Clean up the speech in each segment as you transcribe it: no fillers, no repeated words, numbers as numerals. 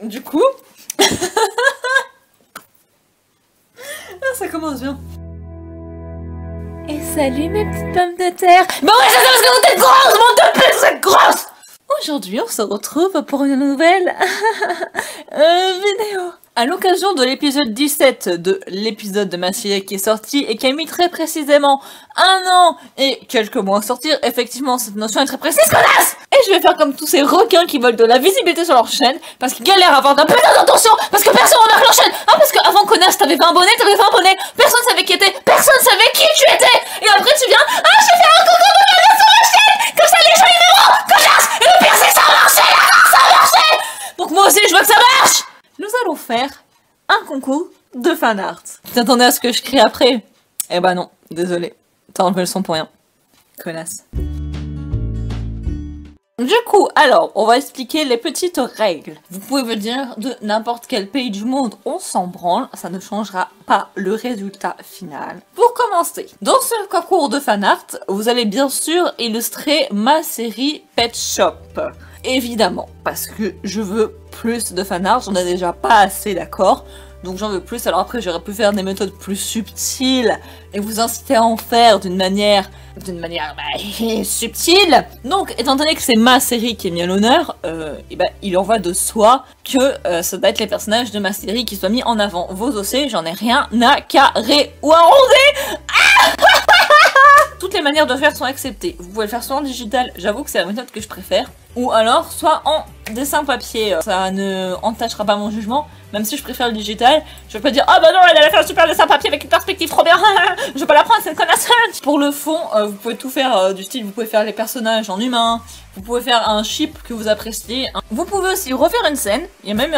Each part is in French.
Du coup... Ah, ça commence bien. Et salut mes petites pommes de terre. Bon ouais, c'est parce que vous êtes grosses, mon de pute, c'est grosse. Aujourd'hui, on se retrouve pour une nouvelle vidéo. À l'occasion de l'épisode 17 de l'épisode de ma série qui est sorti et qui a mis très précisément 1 an et quelques mois à sortir, effectivement cette notion est très précise, connasse. Et je vais faire comme tous ces requins qui veulent de la visibilité sur leur chaîne parce qu'ils galèrent à avoir d'un putain d'attention parce que personne remarque leur chaîne. Ah parce qu'avant connasse t'avais 20 abonnés, personne savait qui était, personne savait qui tu étais. Et après tu viens, ah je vais faire un coucou de la sur ma chaîne, comme ça les gens ils verront, connasse. Et le pire c'est que ça a marché, ça a marché. Donc moi aussi je veux que ça marche. Nous allons faire un concours de fan art. T'attendais à ce que je crie après? Eh bah non, désolé. T'as enlevé le son pour rien. Connasse. Du coup, alors, on va expliquer les petites règles. Vous pouvez me dire de n'importe quel pays du monde, on s'en branle, ça ne changera pas le résultat final. Pour commencer, dans ce concours de fan art, vous allez bien sûr illustrer ma série Pet Shop. Évidemment, parce que je veux plus de fan art, j'en ai déjà pas assez, d'accord? Donc j'en veux plus, alors après j'aurais pu faire des méthodes plus subtiles et vous inciter à en faire d'une manière subtile. Donc étant donné que c'est ma série qui est mise à l'honneur, il en va de soi que ça doit être les personnages de ma série qui soient mis en avant. Vos OC, j'en ai rien à carrer ou arroser. Toutes les manières de faire sont acceptées. Vous pouvez le faire soit en digital, j'avoue que c'est la méthode que je préfère, ou alors soit en dessin papier. Ça ne entachera pas mon jugement, même si je préfère le digital. Je vais pas dire ah bah non, elle a fait un super dessin papier avec une perspective trop bien, je vais pas la prendre, c'est une connasse. Pour le fond, vous pouvez tout faire du style, vous pouvez faire les personnages en humain, vous pouvez faire un chip que vous appréciez. Vous pouvez aussi refaire une scène. Il y a même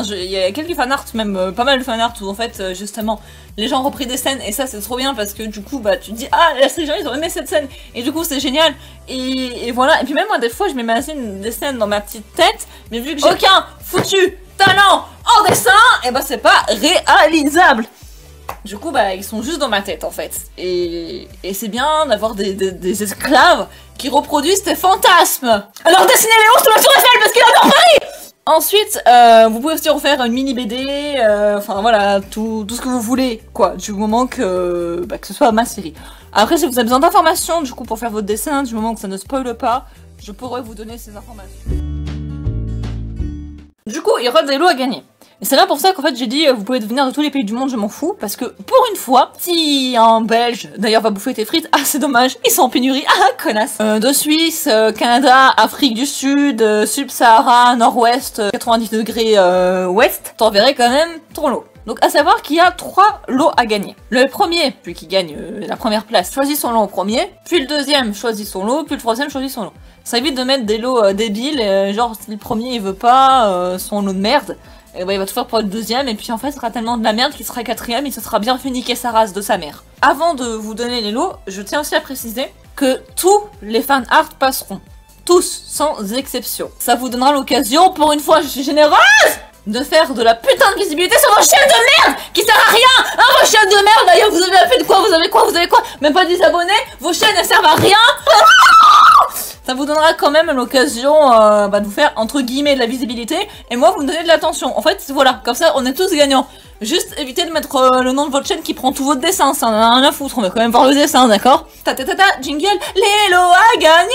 il y a quelques fanarts, même pas mal de fanarts où en fait justement les gens ont repris des scènes et ça c'est trop bien parce que du coup bah tu te dis ah les gens ils ont aimé cette scène et du coup c'est génial et voilà. Et puis même moi des fois je m'imagine des scènes dans ma petite tête, mais vu que j'ai aucun foutu talent en dessin, et bah c'est pas réalisable. Du coup bah ils sont juste dans ma tête en fait. Et c'est bien d'avoir des esclaves qui reproduisent tes fantasmes. Alors dessinez-les sous la tour Eiffel parce qu'il adore Paris. Ensuite, vous pouvez aussi refaire une mini BD, enfin voilà, tout ce que vous voulez, quoi, du moment que ce soit ma série. Après, si vous avez besoin d'informations, du coup, pour faire votre dessin, du moment que ça ne spoile pas, je pourrais vous donner ces informations. Du coup, il y aura des lots à gagner. Et c'est là pour ça qu'en fait j'ai dit vous pouvez venir de tous les pays du monde, je m'en fous, parce que pour une fois, si un Belge d'ailleurs va bouffer tes frites, ah c'est dommage, ils sont en pénurie, ah connasse. De Suisse, Canada, Afrique du Sud, Sub-Sahara, Nord-Ouest, 90 degrés ouest, t'enverrais quand même ton lot. Donc à savoir qu'il y a 3 lots à gagner. Le premier, puis qui gagne la première place, choisit son lot en premier, puis le deuxième choisit son lot, puis le troisième choisit son lot. Ça évite de mettre des lots débiles, genre si le premier il veut pas son lot de merde, et bah il va tout faire pour le deuxième, et puis en fait ce sera tellement de la merde qu'il sera quatrième, et ce sera bien fait niquer sa race de sa mère. Avant de vous donner les lots, je tiens aussi à préciser que tous les fan art passeront. Tous, sans exception. Ça vous donnera l'occasion, pour une fois je suis généreuse, de faire de la putain de visibilité sur vos chaînes de merde qui sert à rien. Hein, vos chaînes de merde, d'ailleurs vous avez fait de quoi, vous avez quoi, même pas 10 abonnés, vos chaînes elles servent à rien. Ça vous donnera quand même l'occasion de vous faire entre guillemets de la visibilité et moi vous me donnez de l'attention. En fait voilà, comme ça on est tous gagnants. Juste évitez de mettre le nom de votre chaîne qui prend tout votre dessin, ça en a rien à foutre, on va quand même voir le dessin, d'accord? Jingle, les lots à gagner.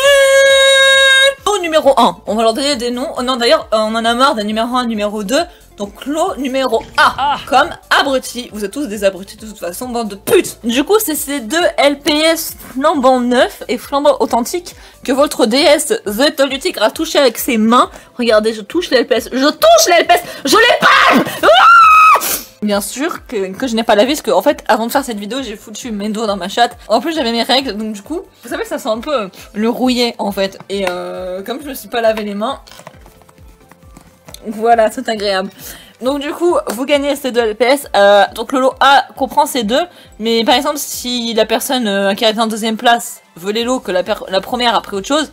Lot numéro 1, on va leur donner des noms. Oh non d'ailleurs on en a marre des numéro 1 numéro 2. Donc lot numéro A, comme abruti. Vous êtes tous des abrutis de toute façon, bande de putes. Du coup, c'est ces deux LPS flambant neufs et flambant authentiques que votre déesse The Tall Tigre a touché avec ses mains. Regardez, je touche les LPS, je les palme. Bien sûr que je n'ai pas lavé, parce que en fait, avant de faire cette vidéo, j'ai foutu mes doigts dans ma chatte. En plus, j'avais mes règles, donc du coup, vous savez que ça sent un peu le rouillé en fait. Et comme je me suis pas lavé les mains, voilà, c'est agréable. Donc du coup, vous gagnez ces 2 LPS. Donc le lot A comprend ces 2. Mais par exemple, si la personne qui a été en deuxième place veut les lots que la première a pris autre chose,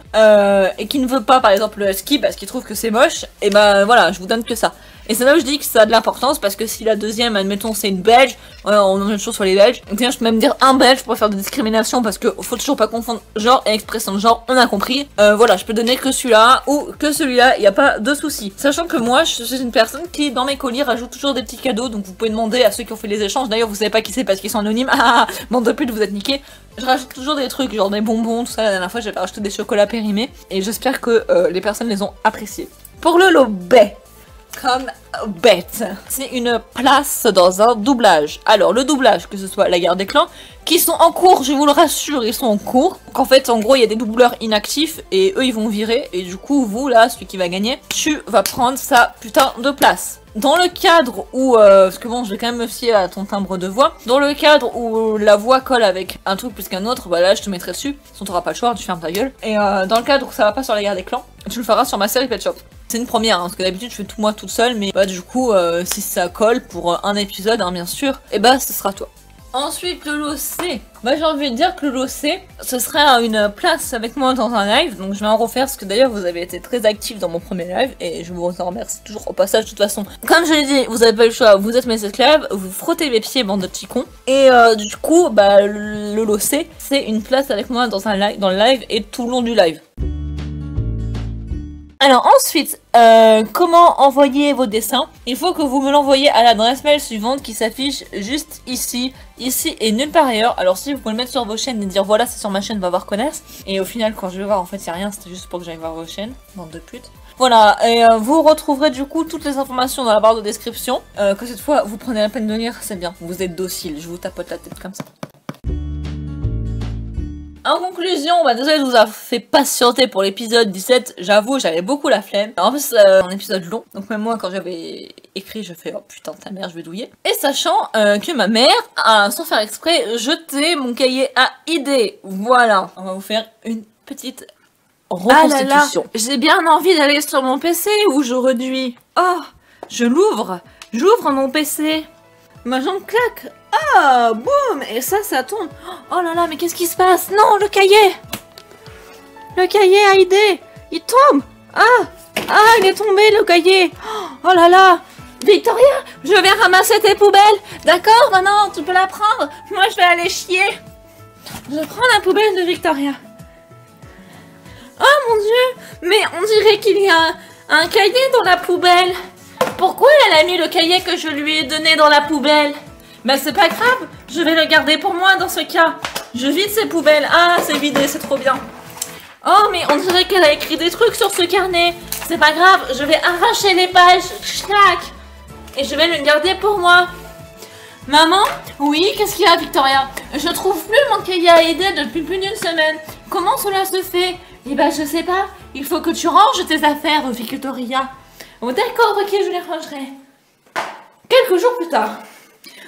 et qui ne veut pas par exemple le ski parce qu'il trouve que c'est moche, et bah voilà, je vous donne que ça. Et c'est là où je dis que ça a de l'importance parce que si la deuxième, admettons, c'est une belge, on en a toujours sur les belges. Donc je peux même dire un belge pour faire de discrimination parce que faut toujours pas confondre genre et expression de genre, on a compris. Voilà, je peux donner que celui-là ou que celui-là, il n'y a pas de souci. Sachant que moi, je suis une personne qui, dans mes colis, rajoute toujours des petits cadeaux. Donc vous pouvez demander à ceux qui ont fait les échanges. D'ailleurs, vous savez pas qui c'est parce qu'ils sont anonymes. Ah, bande de pute, vous êtes niqués. Je rajoute toujours des trucs, genre des bonbons, tout ça. La dernière fois, j'avais rajouté des chocolats périmés. Et j'espère que les personnes les ont appréciés. Pour le lobet, comme bête, c'est une place dans un doublage. Alors le doublage, que ce soit la guerre des clans, qui sont en cours, je vous le rassure, ils sont en cours. En fait, en gros, il y a des doubleurs inactifs et eux, ils vont virer. Et du coup, vous, là, celui qui va gagner, tu vas prendre sa putain de place. Dans le cadre où, parce que bon, je vais quand même me fier à ton timbre de voix, dans le cadre où la voix colle avec un truc plus qu'un autre, bah là, je te mettrai dessus. Sinon, t'auras pas le choix, tu fermes ta gueule. Et dans le cadre où ça va pas sur la guerre des clans, tu le feras sur ma série Pet Shop. C'est une première, hein, parce que d'habitude je fais tout moi toute seule, mais bah, du coup, si ça colle pour un épisode, hein, bien sûr, et bah ce sera toi. Ensuite, le LOC. Bah, j'ai envie de dire que le LOC, ce serait une place avec moi dans un live. Donc, je vais en refaire parce que d'ailleurs, vous avez été très actifs dans mon premier live. Et je vous en remercie toujours au passage, de toute façon. Comme je l'ai dit, vous avez pas le choix, vous êtes mes esclaves, vous frottez mes pieds, bande de petits cons. Et du coup, bah, le LOC, c'est une place avec moi dans un live, dans le live et tout le long du live. Alors ensuite, comment envoyer vos dessins? Il faut que vous me l'envoyez à l'adresse mail suivante qui s'affiche juste ici, ici et nulle part ailleurs. Alors si vous pouvez le mettre sur vos chaînes et dire voilà c'est sur ma chaîne, va voir connasse. Et au final quand je vais voir en fait il n'y a rien, c'était juste pour que j'aille voir vos chaînes, bande de putes. Voilà, et vous retrouverez du coup toutes les informations dans la barre de description. Que cette fois vous prenez la peine de lire, c'est bien, vous êtes docile, je vous tapote la tête comme ça. En conclusion, bah désolé de vous avoir fait patienter pour l'épisode 17, j'avoue j'avais beaucoup la flemme. En plus c'est un épisode long, donc même moi quand j'avais écrit je fais oh putain ta mère je vais douiller. Et sachant que ma mère a sans faire exprès jeté mon cahier à idées. Voilà, on va vous faire une petite reconstitution. Ah j'ai bien envie d'aller sur mon PC où je réduis. Oh, je l'ouvre, j'ouvre mon PC. Ma jambe claque. Ah, boum. Et ça tombe. Oh là là, mais qu'est-ce qui se passe? Non, le cahier. Le cahier a aidé. Il tombe. Ah, il est tombé, le cahier. Oh là là. Victoria, je vais ramasser tes poubelles. D'accord, maintenant, tu peux la prendre. Moi, je vais aller chier. Je prends la poubelle de Victoria. Oh mon Dieu. Mais on dirait qu'il y a un cahier dans la poubelle. Pourquoi elle a mis le cahier que je lui ai donné dans la poubelle? Bah c'est pas grave, je vais le garder pour moi dans ce cas. Je vide ces poubelles. Ah, c'est vidé, c'est trop bien. Oh, mais on dirait qu'elle a écrit des trucs sur ce carnet. C'est pas grave, je vais arracher les pages. Clac. Et je vais le garder pour moi. Maman? Oui, qu'est-ce qu'il y a, Victoria? Je trouve plus mon cahier à aider depuis plus d'une semaine. Comment cela se fait? Eh ben, je sais pas. Il faut que tu ranges tes affaires, Victoria. Oh, d'accord, ok, je les rangerai. Quelques jours plus tard.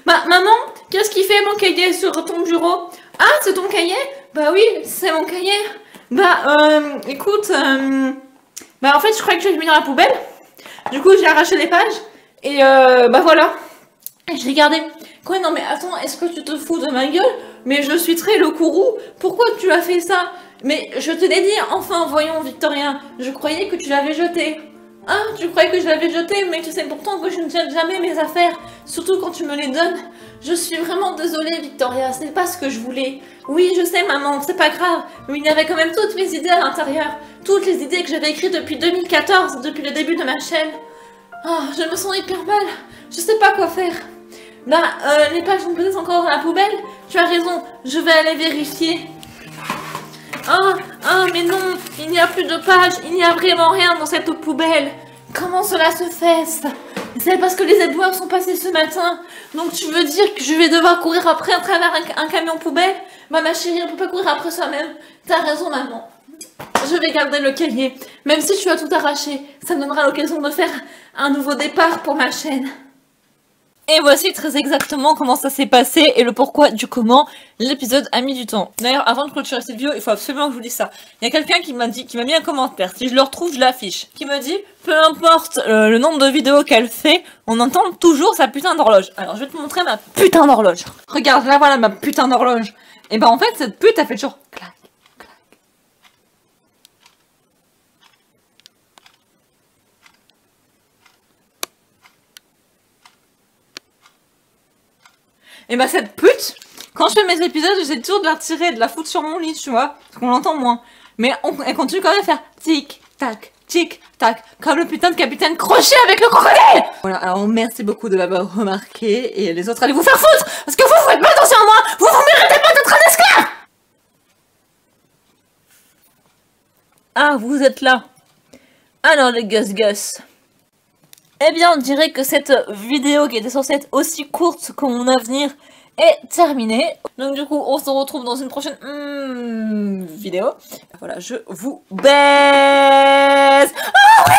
Bah, maman, qu'est-ce qui fait mon cahier sur ton bureau? Ah, c'est ton cahier? Bah oui, c'est mon cahier. Bah, écoute, bah en fait, je croyais que je l'ai mis dans la poubelle. Du coup, j'ai arraché les pages. Et bah voilà. Et je l'ai gardé. Quoi, non mais attends, est-ce que tu te fous de ma gueule? Mais je suis très le courroux. Pourquoi tu as fait ça? Mais je te l'ai dit, enfin, voyons, Victoria. Je croyais que tu l'avais jeté. Ah, tu croyais que je l'avais jeté, mais tu sais pourtant que je ne jette jamais mes affaires, surtout quand tu me les donnes. Je suis vraiment désolée, Victoria, c'est pas ce que je voulais. Oui, je sais, maman, c'est pas grave, mais il y avait quand même toutes mes idées à l'intérieur. Toutes les idées que j'avais écrites depuis 2014, depuis le début de ma chaîne. Oh, je me sens hyper mal, je sais pas quoi faire. Bah, les pages sont peut-être encore dans la poubelle. Tu as raison, je vais aller vérifier. Ah, mais non, il n'y a plus de pages, il n'y a vraiment rien dans cette poubelle. Comment cela se fait, ça? C'est parce que les éboueurs sont passés ce matin. Donc tu veux dire que je vais devoir courir après à travers un camion poubelle? Bah ma chérie, on peut pas courir après soi-même. T'as raison, maman. Je vais garder le cahier. Même si tu as tout arraché, ça me donnera l'occasion de faire un nouveau départ pour ma chaîne. Et voici très exactement comment ça s'est passé et le pourquoi du comment l'épisode a mis du temps. D'ailleurs, avant de clôturer cette vidéo, il faut absolument que je vous dise ça. Il y a quelqu'un qui m'a mis un commentaire. Si je le retrouve, je l'affiche. Qui me dit, peu importe le nombre de vidéos qu'elle fait, on entend toujours sa putain d'horloge. Alors, je vais te montrer ma putain d'horloge. Regarde, là voilà ma putain d'horloge. Et ben en fait, cette pute, elle fait toujours clac. Et bah cette pute, quand je fais mes épisodes, j'essaie toujours de la retirer, de la foutre sur mon lit, tu vois, parce qu'on l'entend moins. Mais elle continue quand même à faire tic-tac, tic-tac, comme le putain de capitaine Crochet avec le crocodile. Voilà, alors merci beaucoup de l'avoir remarqué, et les autres, allez vous faire foutre, parce que vous faites pas attention à moi, vous méritez pas d'être un esclave. Ah, vous êtes là. Alors les Gus. Eh bien, on dirait que cette vidéo qui était censée être aussi courte que mon avenir est terminée. Donc du coup, on se retrouve dans une prochaine vidéo. Voilà, je vous baise. Ah oui.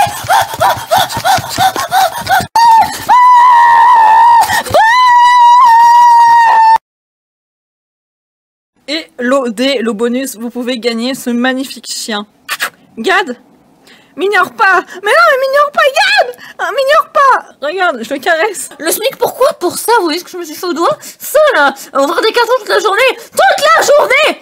Et le bonus, vous pouvez gagner ce magnifique chien. Gad, m'ignore pas. Mais non, mais m'ignore pas, Gad. M'ignore pas. Regarde, je le caresse. Le SMIC, pourquoi? Pour ça, vous voyez ce que je me suis fait au doigt? Ça là, on aura des cartons toute la journée. Toute la journée.